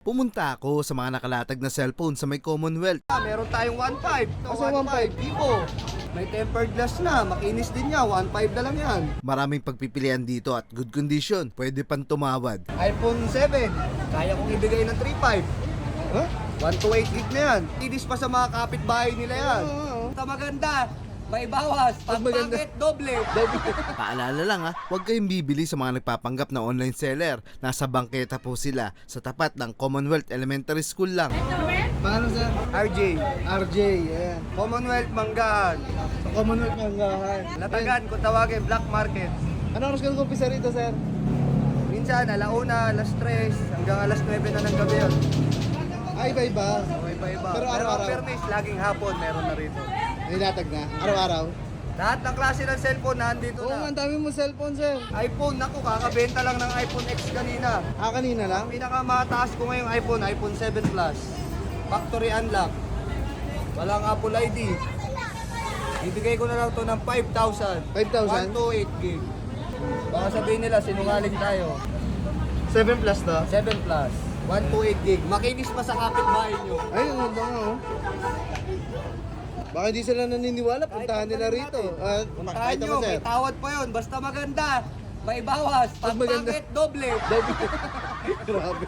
Pumunta ako sa mga nakalatag na cellphone sa may Commonwealth. Meron tayong 1.5. Kasi 1.5? Vivo. May tempered glass na. Makinis din niya. 1.5 na lang yan. Maraming pagpipilian dito at good condition. Pwede pang tumawad. iPhone 7. Kaya kong ibigay ng 3.5. Huh? 128 gig na yan. Inis pa sa mga kapitbahay nila yan. Ito maganda. May bawas. Pag maganda. pangit, doble. Paalala lang huwag kayong bibili sa mga nagpapanggap na online seller. Nasa bangketa po sila sa tapat ng Commonwealth Elementary School lang. Paano sir? RJ. RJ, yan. Commonwealth Manggahan. Sa Commonwealth Manggahan. Latagan, kung tawagin, black market. Ano oras ka nag-umpisa rito sir? Minsan, alauna, alas 3, hanggang alas 9 na ng gabi yun. Ay, iba-iba. Okay pa iba. Pero Pero araw-araw? fairness, laging hapon meron na rito. Nilatag na? Araw-araw? Lahat ng klase ng cellphone nandito Oo nga, na. ang dami mo cellphone sir. iPhone, naku, kakabenta lang ng iPhone X kanina. Kanina lang? Ang pinakamataas ko ngayong iPhone 7 Plus. Factory unlock. Walang Apple ID. Ibigay ko na lang to ng 5,000. 5,000? 128 gig. Baka sabihin nila, sinungaling tayo. 7 plus to? 7 Plus. 128 gig. Makinis pa sa kapitbahay nyo. Ay, ang ganda nga oh. Baka hindi sila naniniwala, puntahan nila rito. Puntahan Kahit nyo, naman sir. may tawad pa yun. Basta maganda. May bawas. Pag maganda. pangit, doble. Grabe.